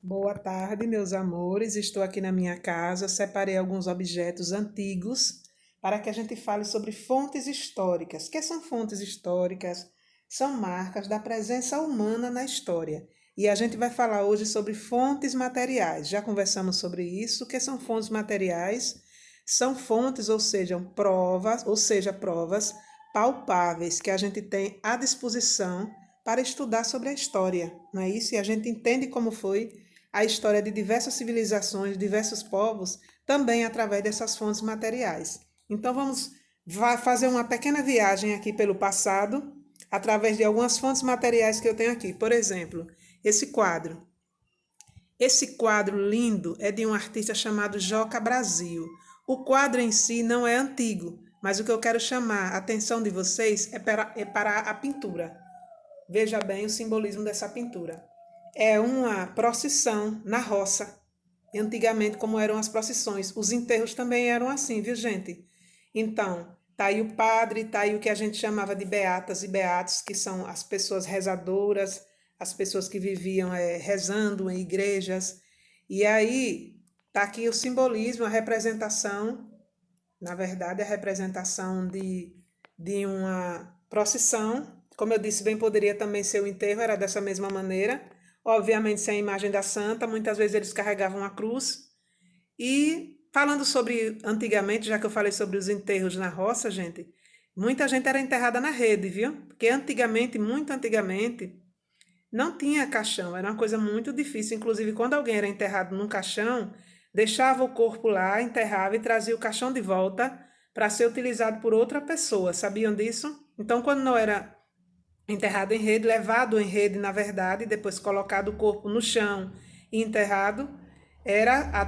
Boa tarde, meus amores. Estou aqui na minha casa. Separei alguns objetos antigos para que a gente fale sobre fontes históricas. O que são fontes históricas? São marcas da presença humana na história. E a gente vai falar hoje sobre fontes materiais. Já conversamos sobre isso. O que são fontes materiais? São fontes, ou seja, provas palpáveis que a gente tem à disposição para estudar sobre a história, não é isso? E a gente entende como foi a história de diversas civilizações, diversos povos, também através dessas fontes materiais. Então vamos fazer uma pequena viagem aqui pelo passado, através de algumas fontes materiais que eu tenho aqui. Por exemplo, esse quadro. Esse quadro lindo é de um artista chamado Joca Brasil. O quadro em si não é antigo, mas o que eu quero chamar a atenção de vocês é para a pintura. Veja bem o simbolismo dessa pintura. É uma procissão na roça. Antigamente, como eram as procissões, os enterros também eram assim, viu, gente? Então, tá aí o padre, tá aí o que a gente chamava de beatas e beatos, que são as pessoas rezadoras, as pessoas que viviam rezando em igrejas. E aí, tá aqui o simbolismo, a representação, na verdade, a representação de uma procissão. Como eu disse, bem poderia também ser o enterro, era dessa mesma maneira. Obviamente, sem a imagem da santa, muitas vezes eles carregavam a cruz. E falando sobre antigamente, já que eu falei sobre os enterros na roça, gente, muita gente era enterrada na rede, viu? Porque antigamente, muito antigamente, não tinha caixão, era uma coisa muito difícil. Inclusive, quando alguém era enterrado num caixão, deixava o corpo lá, enterrava e trazia o caixão de volta para ser utilizado por outra pessoa. Sabiam disso? Então, quando não era enterrado em rede, levado em rede, na verdade, depois colocado o corpo no chão e enterrado, era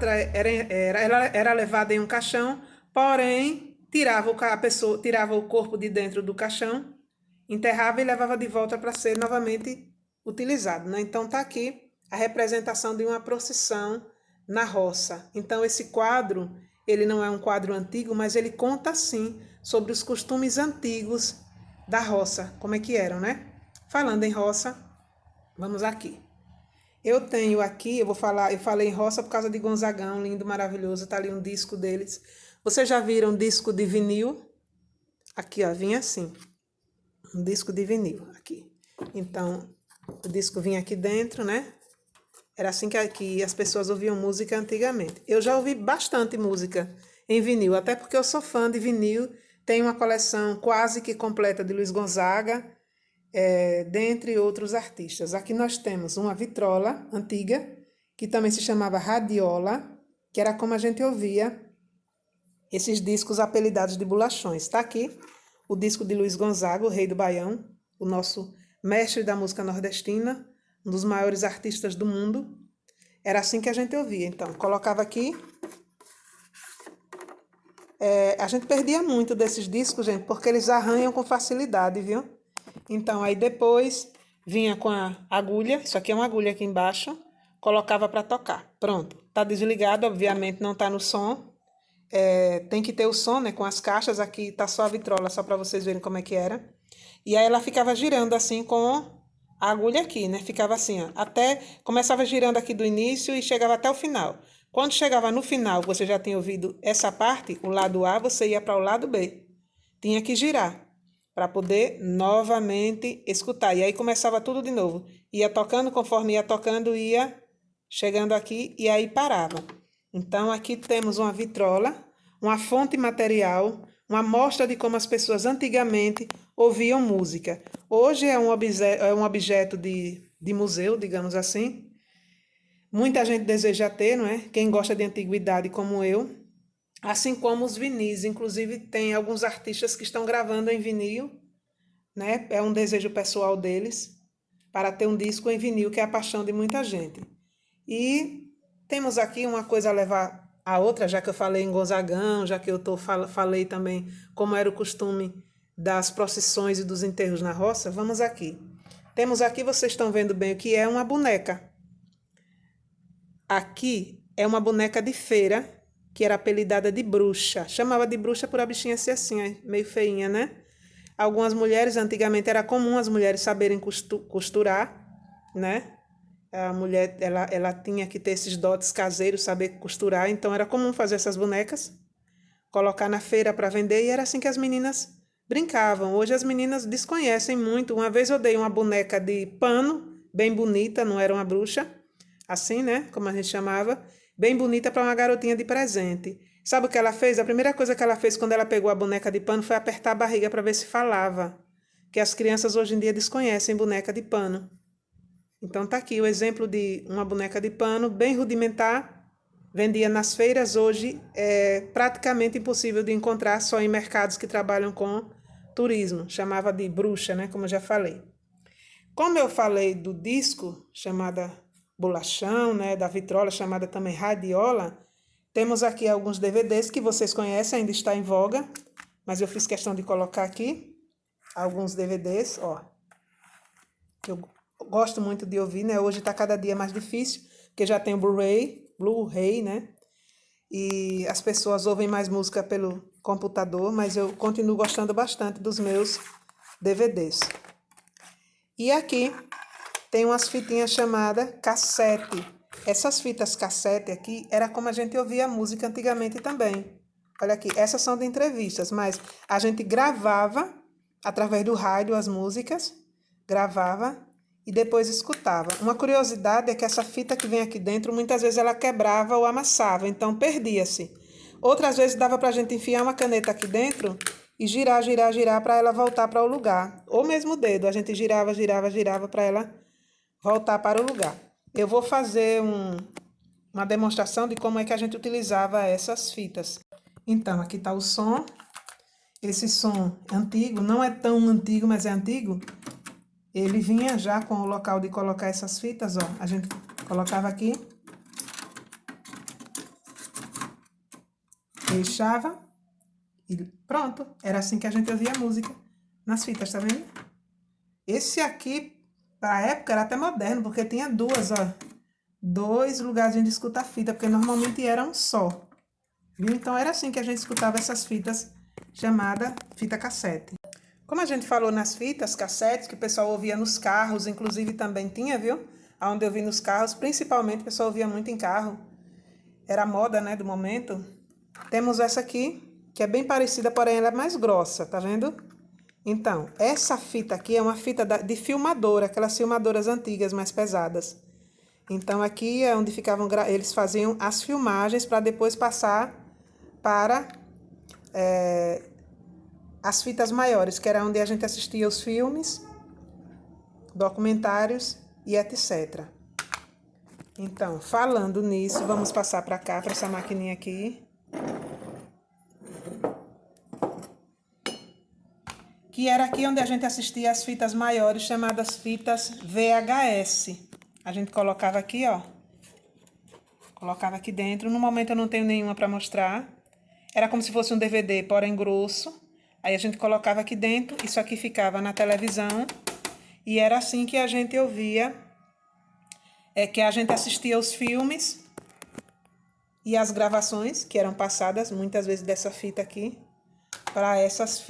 levado em um caixão, porém a pessoa tirava o corpo de dentro do caixão, enterrava e levava de volta para ser novamente utilizado, né? Então tá aqui a representação de uma procissão na roça. Então esse quadro, ele não é um quadro antigo, mas ele conta sim sobre os costumes antigos da roça, como é que eram, né? Falando em roça, vamos aqui. Eu tenho aqui, eu falei em roça por causa de Gonzagão, lindo, maravilhoso, tá ali um disco deles. Vocês já viram um disco de vinil? Aqui, ó, vinha assim, um disco de vinil, aqui. Então, o disco vinha aqui dentro, né? Era assim que as pessoas ouviam música antigamente. Eu já ouvi bastante música em vinil, até porque eu sou fã de vinil. Tenho uma coleção quase que completa de Luiz Gonzaga, dentre outros artistas. Aqui nós temos uma vitrola antiga, que também se chamava radiola, que era como a gente ouvia esses discos apelidados de bolachões. Está aqui o disco de Luiz Gonzaga, o Rei do Baião, o nosso mestre da música nordestina, um dos maiores artistas do mundo. Era assim que a gente ouvia. Então, colocava aqui. A gente perdia muito desses discos, gente, porque eles arranham com facilidade, viu? Então, aí depois vinha com a agulha, isso aqui é uma agulha aqui embaixo, colocava para tocar. Pronto. Tá desligado, obviamente não tá no som. Tem que ter o som, né, com as caixas. Aqui tá só a vitrola, só para vocês verem como é que era. E aí ela ficava girando assim com a agulha aqui, né? Ficava assim, ó, até começava girando aqui do início e chegava até o final. Quando chegava no final, você já tinha ouvido essa parte, o lado A, você ia para o lado B. Tinha que girar para poder novamente escutar. E aí começava tudo de novo. Ia tocando, conforme ia tocando, ia chegando aqui e aí parava. Então aqui temos uma vitrola, uma fonte material, uma amostra de como as pessoas antigamente ouviam música. Hoje é um objeto de museu, digamos assim. Muita gente deseja ter, não é? Quem gosta de antiguidade como eu. Assim como os vinis. Inclusive, tem alguns artistas que estão gravando em vinil, né? É um desejo pessoal deles para ter um disco em vinil, que é a paixão de muita gente. E temos aqui uma coisa a levar a outra, já que eu falei em Gonzagão, já que falei também como era o costume das procissões e dos enterros na roça. Vamos aqui. Temos aqui, vocês estão vendo bem o que é uma boneca. Aqui é uma boneca de feira, que era apelidada de bruxa. Chamava de bruxa por a bichinha ser assim, meio feinha, né? Algumas mulheres, antigamente era comum as mulheres saberem costurar, né? A mulher, ela tinha que ter esses dotes caseiros, saber costurar, então era comum fazer essas bonecas, colocar na feira para vender, e era assim que as meninas brincavam. Hoje as meninas desconhecem muito. Uma vez eu dei uma boneca de pano, bem bonita, não era uma bruxa, assim, né, como a gente chamava, bem bonita para uma garotinha de presente. Sabe o que ela fez? A primeira coisa que ela fez quando ela pegou a boneca de pano foi apertar a barriga para ver se falava, que as crianças hoje em dia desconhecem boneca de pano. Então tá aqui o exemplo de uma boneca de pano bem rudimentar, vendia nas feiras, hoje é praticamente impossível de encontrar, só em mercados que trabalham com turismo, chamava de bruxa, né, como eu já falei. Como eu falei do disco, chamada bolachão, né, da vitrola, chamada também radiola, temos aqui alguns DVDs que vocês conhecem, ainda está em voga, mas eu fiz questão de colocar aqui alguns DVDs, ó, que eu gosto muito de ouvir, né? Hoje está cada dia mais difícil, porque já tem o Blu-ray, né? E as pessoas ouvem mais música pelo computador, mas eu continuo gostando bastante dos meus DVDs. E aqui tem umas fitinhas chamadas cassete. Essas fitas cassete aqui era como a gente ouvia música antigamente também. Olha aqui, essas são de entrevistas, mas a gente gravava através do rádio as músicas, gravava e depois escutava. Uma curiosidade é que essa fita que vem aqui dentro, muitas vezes ela quebrava ou amassava, então perdia-se. Outras vezes dava para a gente enfiar uma caneta aqui dentro e girar, girar, girar para ela voltar para o lugar. Ou mesmo o dedo, a gente girava, girava, girava para ela voltar para o lugar. Eu vou fazer uma demonstração de como é que a gente utilizava essas fitas. Então, aqui está o som. Esse som antigo, não é tão antigo, mas é antigo. Ele vinha já com o local de colocar essas fitas, ó. A gente colocava aqui. Deixava. E pronto. Era assim que a gente ouvia a música nas fitas, tá vendo? Esse aqui, para a época, era até moderno, porque tinha duas, ó. Dois lugares de escutar fita, porque normalmente era um só. Viu? Então era assim que a gente escutava essas fitas, chamada fita cassete. Como a gente falou nas fitas cassetes, que o pessoal ouvia nos carros, inclusive também tinha, viu? Onde eu vi nos carros, principalmente o pessoal ouvia muito em carro. Era a moda, né, do momento. Temos essa aqui, que é bem parecida, porém ela é mais grossa, tá vendo? Então, essa fita aqui é uma fita de filmadora, aquelas filmadoras antigas, mais pesadas. Então, aqui é onde ficavam, eles faziam as filmagens para depois passar para as fitas maiores, que era onde a gente assistia os filmes, documentários e etc. Então, falando nisso, vamos passar para cá, para essa maquininha aqui. Que era aqui onde a gente assistia as fitas maiores, chamadas fitas VHS. A gente colocava aqui, ó. Colocava aqui dentro. No momento eu não tenho nenhuma para mostrar. Era como se fosse um DVD, porém grosso. Aí a gente colocava aqui dentro, isso aqui ficava na televisão. E era assim que a gente ouvia, que a gente assistia os filmes e as gravações que eram passadas, muitas vezes dessa fita aqui, para essas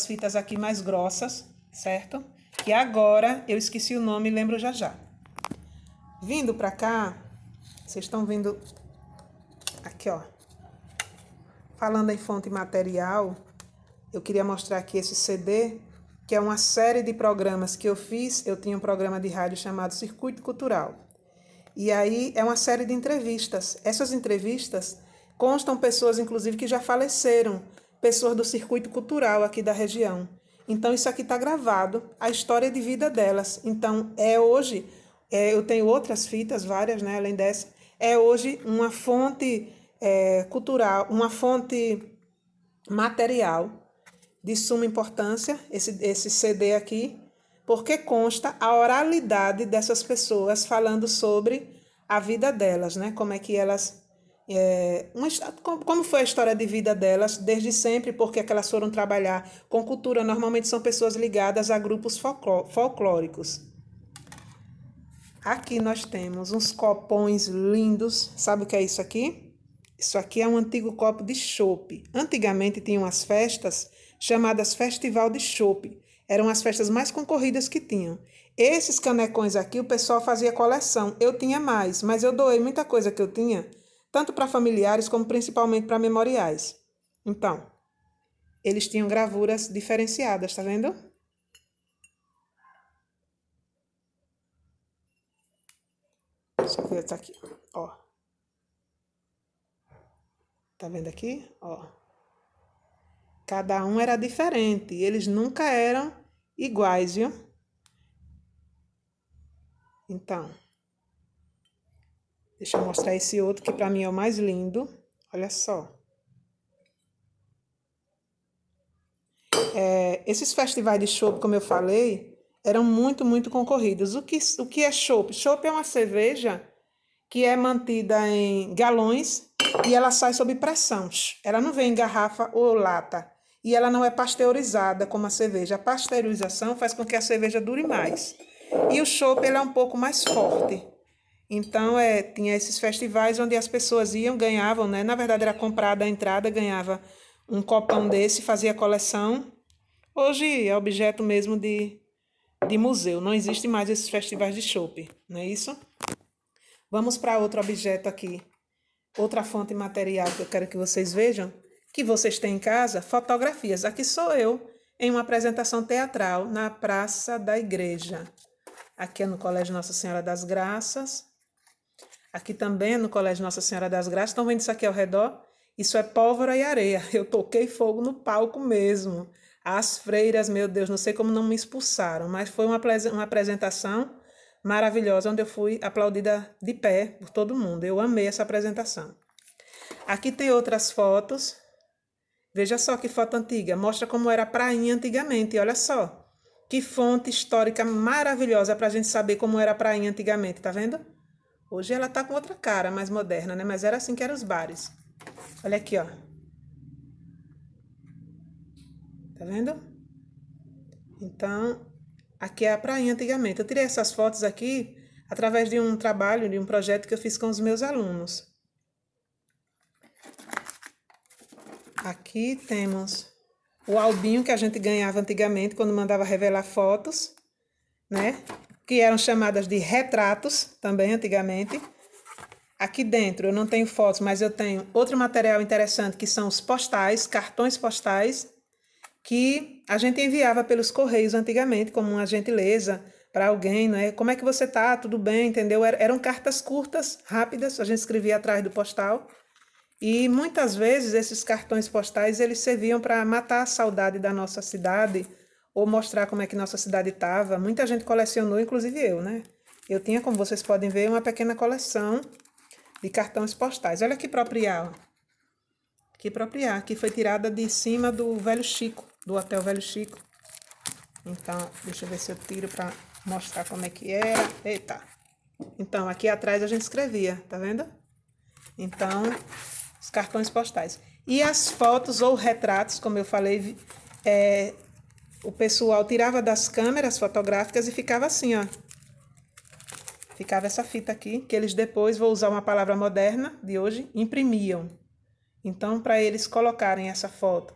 fitas aqui mais grossas, certo? Que agora eu esqueci o nome e lembro já já. Vindo para cá, vocês estão vendo aqui, ó. Falando em fonte material, eu queria mostrar aqui esse CD, que é uma série de programas que eu fiz. Eu tinha um programa de rádio chamado Circuito Cultural. E aí é uma série de entrevistas. Essas entrevistas constam pessoas, inclusive, que já faleceram, pessoas do circuito cultural aqui da região. Então, isso aqui está gravado, a história de vida delas. Então, hoje, eu tenho outras fitas, várias, né, além dessa, hoje uma fonte cultural, uma fonte material de suma importância, esse CD aqui, porque consta a oralidade dessas pessoas falando sobre a vida delas, né? Como é que elas... como foi a história de vida delas desde sempre, porque que elas foram trabalhar com cultura. Normalmente são pessoas ligadas a grupos folclóricos. Aqui nós temos uns copões lindos. Sabe o que é isso aqui? Isso aqui é um antigo copo de chope. Antigamente tinha umas festas chamadas Festival de Chope. Eram as festas mais concorridas que tinham. Esses canecões aqui, o pessoal fazia coleção. Eu tinha mais, mas eu doei muita coisa que eu tinha, tanto para familiares como principalmente para memoriais. Então, eles tinham gravuras diferenciadas, tá vendo? Deixa eu ver, tá aqui, ó. Tá vendo aqui? Ó. Cada um era diferente, eles nunca eram iguais, viu? Então, deixa eu mostrar esse outro que para mim é o mais lindo. Olha só. Esses festivais de chopp, como eu falei, eram muito, muito concorridos. O que é chopp? Chopp é uma cerveja que é mantida em galões e ela sai sob pressão. Ela não vem em garrafa ou lata. E ela não é pasteurizada como a cerveja. A pasteurização faz com que a cerveja dure mais. E o chopp ele é um pouco mais forte. Então, tinha esses festivais onde as pessoas iam, ganhavam, né? Na verdade, era comprada a entrada, ganhava um copão desse, fazia coleção. Hoje é objeto mesmo de museu. Não existe mais esses festivais de chopp, não é isso? Vamos para outro objeto aqui. Outra fonte material que eu quero que vocês vejam, que vocês têm em casa, fotografias. Aqui sou eu, em uma apresentação teatral na Praça da Igreja. Aqui é no Colégio Nossa Senhora das Graças. Aqui também é no Colégio Nossa Senhora das Graças. Estão vendo isso aqui ao redor? Isso é pólvora e areia. Eu toquei fogo no palco mesmo. As freiras, meu Deus, não sei como não me expulsaram, mas foi uma apresentação maravilhosa, onde eu fui aplaudida de pé por todo mundo. Eu amei essa apresentação. Aqui tem outras fotos. Veja só que foto antiga. Mostra como era a prainha antigamente. Olha só. Que fonte histórica maravilhosa para a gente saber como era a prainha antigamente, tá vendo? Hoje ela tá com outra cara, mais moderna, né? Mas era assim que eram os bares. Olha aqui, ó. Tá vendo? Então, aqui é a prainha antigamente. Eu tirei essas fotos aqui através de um trabalho, de um projeto que eu fiz com os meus alunos. Aqui temos o albinho que a gente ganhava antigamente quando mandava revelar fotos, né? Que eram chamadas de retratos também antigamente. Aqui dentro eu não tenho fotos, mas eu tenho outro material interessante que são os postais, cartões postais, que a gente enviava pelos correios antigamente, como uma gentileza para alguém, né? Como é que você tá? Tudo bem, entendeu? Eram cartas curtas, rápidas, a gente escrevia atrás do postal. E muitas vezes esses cartões postais eles serviam para matar a saudade da nossa cidade ou mostrar como é que nossa cidade estava. Muita gente colecionou, inclusive eu, né? Eu tinha, como vocês podem ver, uma pequena coleção de cartões postais. Olha que proprial. Que proprial, que foi tirada de cima do Velho Chico, do Hotel Velho Chico. Então, deixa eu ver se eu tiro para mostrar como é que era. Eita! Então, aqui atrás a gente escrevia, tá vendo? Então, os cartões postais. E as fotos ou retratos, como eu falei, o pessoal tirava das câmeras fotográficas e ficava assim, ó. Ficava essa fita aqui, que eles depois, vou usar uma palavra moderna de hoje, imprimiam. Então, para eles colocarem essa foto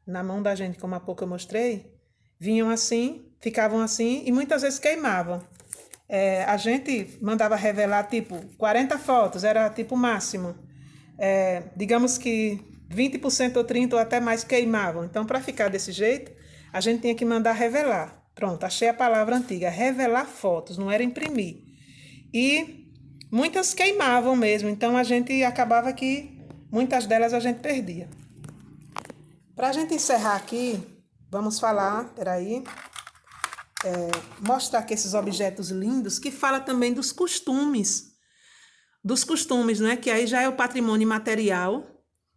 na mão da gente, como há pouco eu mostrei, vinham assim, ficavam assim e muitas vezes queimavam. A gente mandava revelar tipo 40 fotos, era tipo o máximo. Digamos que 20% ou 30% ou até mais queimavam. Então, para ficar desse jeito, a gente tinha que mandar revelar. Pronto, achei a palavra antiga, revelar fotos, não era imprimir. E muitas queimavam mesmo, então a gente acabava que muitas delas a gente perdia. Para a gente encerrar aqui, vamos falar, mostrar aqui esses objetos lindos, que fala também dos costumes, né? Que aí já é o patrimônio imaterial,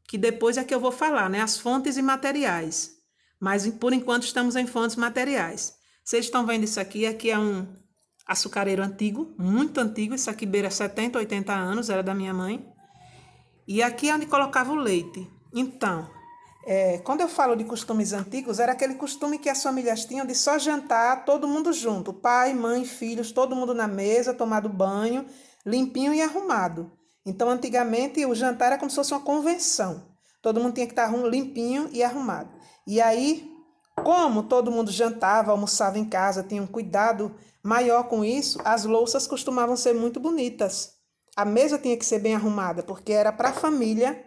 que depois é que eu vou falar, né? As fontes imateriais. Mas por enquanto estamos em fontes materiais. Vocês estão vendo isso aqui? Aqui é um açucareiro antigo, muito antigo. Isso aqui beira 70, 80 anos, era da minha mãe. E aqui é onde colocava o leite. Então, quando eu falo de costumes antigos, era aquele costume que as famílias tinham de só jantar todo mundo junto. Pai, mãe, filhos, todo mundo na mesa, tomado banho, limpinho e arrumado. Então, antigamente, o jantar era como se fosse uma convenção. Todo mundo tinha que estar limpinho e arrumado. E aí, Como todo mundo jantava, almoçava em casa, tinha um cuidado maior com isso, as louças costumavam ser muito bonitas. A mesa tinha que ser bem arrumada, porque era para a família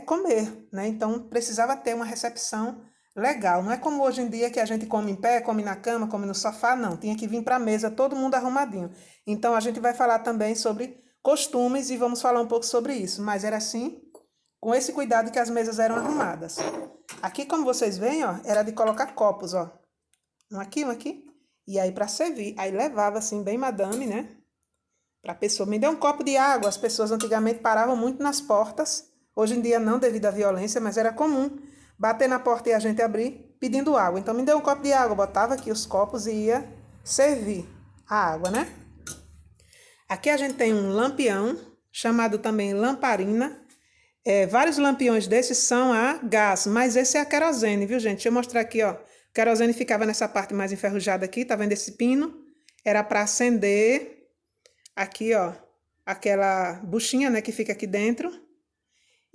comer, né? Então precisava ter uma recepção legal. Não é como hoje em dia que a gente come em pé, come na cama, come no sofá, não. Tinha que vir para a mesa todo mundo arrumadinho. Então a gente vai falar também sobre costumes e vamos falar um pouco sobre isso. Mas era assim, com esse cuidado que as mesas eram arrumadas. Aqui, como vocês veem, ó, era de colocar copos, ó. Um aqui, um aqui. E aí para servir. Aí levava assim, bem madame, né? Para a pessoa. Me dê um copo de água. As pessoas antigamente paravam muito nas portas. Hoje em dia não, devido à violência, mas era comum bater na porta e a gente abrir pedindo água. Então me dê um copo de água. Botava aqui os copos e ia servir a água, né? Aqui a gente tem um lampião, chamado também lamparina. Vários lampiões desses são a gás, mas esse é a querosene, viu, gente? Deixa eu mostrar aqui, ó. O querosene ficava nessa parte mais enferrujada aqui, tá vendo esse pino? Era para acender aqui, ó, aquela buchinha, né, que fica aqui dentro.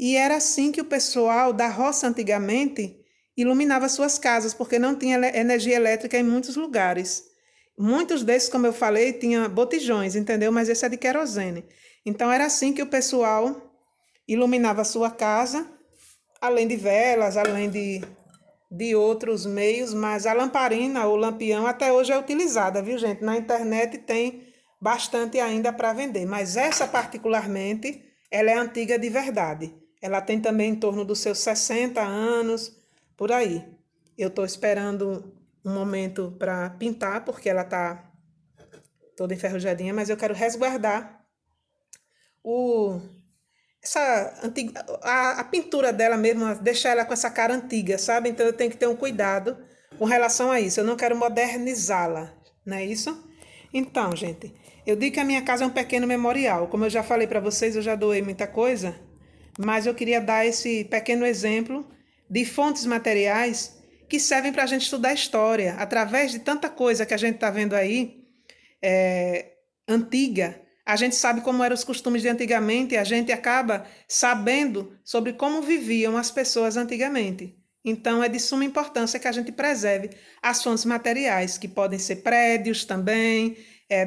E era assim que o pessoal da roça antigamente iluminava suas casas, porque não tinha energia elétrica em muitos lugares. Muitos desses, como eu falei, tinha botijões, entendeu? Mas esse é de querosene. Então era assim que o pessoal iluminava a sua casa, além de velas, além de outros meios, mas a lamparina ou lampião até hoje é utilizada, viu, gente? Na internet tem bastante ainda para vender, mas essa particularmente, ela é antiga de verdade. Ela tem também em torno dos seus 60 anos, por aí. Eu estou esperando um momento para pintar, porque ela está toda enferrujadinha, mas eu quero resguardar o essa antiga, a pintura dela mesmo, deixar ela com essa cara antiga, sabe? Então eu tenho que ter um cuidado com relação a isso. Eu não quero modernizá-la, não é isso? Então, gente, eu digo que a minha casa é um pequeno memorial. Como eu já falei para vocês, eu já doei muita coisa, mas eu queria dar esse pequeno exemplo de fontes materiais que servem para a gente estudar história. Através de tanta coisa que a gente está vendo aí, antiga, a gente sabe como eram os costumes de antigamente e a gente acaba sabendo sobre como viviam as pessoas antigamente. Então, é de suma importância que a gente preserve as fontes materiais, que podem ser prédios também,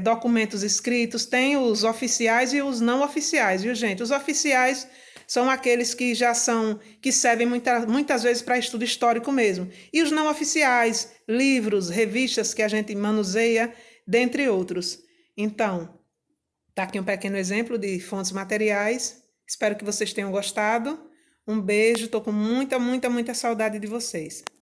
documentos escritos, tem os oficiais e os não oficiais, viu, gente? Os oficiais são aqueles que já são, que servem muitas vezes para estudo histórico mesmo. E os não oficiais, livros, revistas que a gente manuseia, dentre outros. Então, tá aqui um pequeno exemplo de fontes materiais. Espero que vocês tenham gostado. Um beijo, tô com muita, muita, muita saudade de vocês.